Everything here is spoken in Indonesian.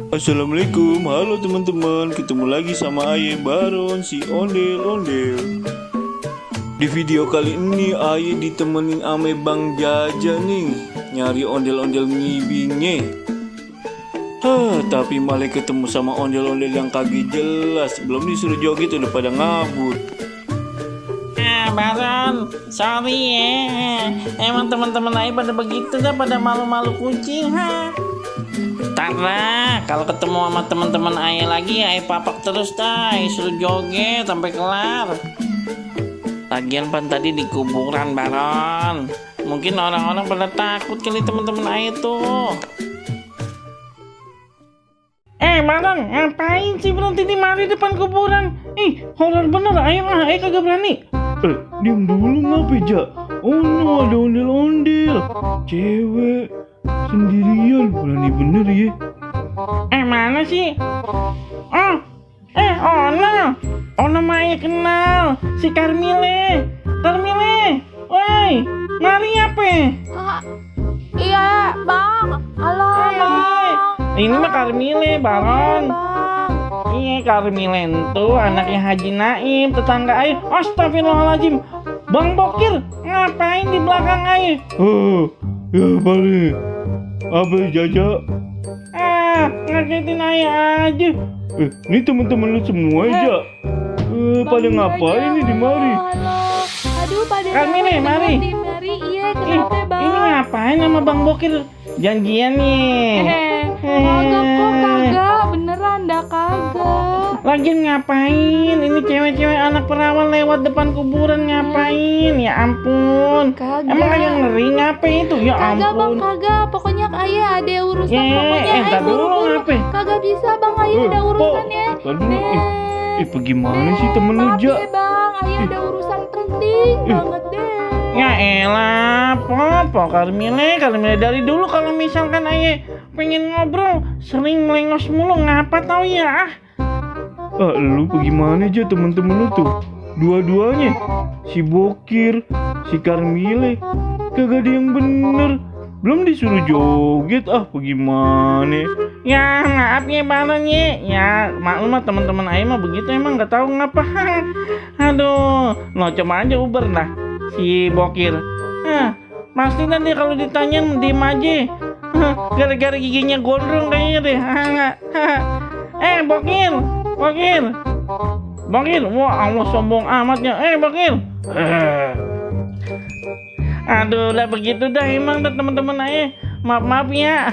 Assalamualaikum, halo teman-teman. Ketemu lagi sama Aye Baron, si ondel-ondel. Di video kali ini Aye ditemenin ame Bang Jaja nih, nyari ondel-ondel ngibingnya. Tapi malah ketemu sama ondel-ondel yang kagak jelas. Belum disuruh joget udah pada ngabut. Baron, sorry ya. Emang teman-teman Aye pada begitu dah, pada malu-malu kucing, ha. Tara, kalau ketemu sama teman-teman Aye lagi, Aye papak terus dah, Aye suruh joget sampai kelar. Lagian pan tadi di kuburan, Baron. Mungkin orang-orang pada takut kali teman-teman Aye tuh. Baron, ngapain sih berhenti di mari depan kuburan? Horor bener, ayo lah, Aye kagak berani. Diam dulu ngapa Ja? Oh no, ada ondel-ondel. Cewek sendirian, berani bener ya. Mana sih? Ona mah Aye kenal, si Karmile, woi, mari apa? Iya, Bang. Halo, Bang. Ini mah Karmile, Baron. Bang. Iya, Karmile itu anaknya Haji Naim, tetangga Aye. Astagfirullahaladzim, Bang Bokir, ngapain di belakang Aye? Ya balik. Apa Jaja? Ngagetin Aye aja. Ini teman-teman lu semua aja. Pada ngapain nih di mari? Halo. Aduh, pada Karmile, mari. Mari, iya, kenapa, Bang? Ini ngapain sama Bang Bokir? Janjian nih. Kagak kok, kagak. Beneran dah kagak. Lagian ngapain? Ini cewek-cewek anak perawan lewat depan kuburan ngapain? Ya ampun. Kagak. Emang kagak ngeri ngapain itu? Ya Kagak, Bang, ampun. kagak. Pokoknya Aye ada urusan. Pokoknya Aye entar dulu buru-buru. ngapain? Kagak bisa, Bang. Aye ada urusan ya. Bagaimana sih temen lu Maaf Ja? ya, Bang. Aye ada urusan penting banget deh. Ya elah, Popo Karmile dari dulu kalau misalkan Aye pengen ngobrol sering melengos mulu, ngapa tau ya? Lu bagaimana aja temen-temen lu tuh? Dua-duanya, si Bokir, si Karmile, kagak ada yang bener. Belum disuruh joget, bagaimana? Ya maaf ya Baron ya. Ya maklum lah teman-teman Aye mah begitu, emang nggak tahu ngapa. Aduh, lo coba aja Uber dah si Bokir. Pasti nanti kalau ditanya diem aja. Gara-gara giginya gondrong kayaknya deh. Bokir. Wah, Allah sombong amatnya. Bokir. Aduh, udah begitu dah emang dah teman-teman Aye. Maaf ya.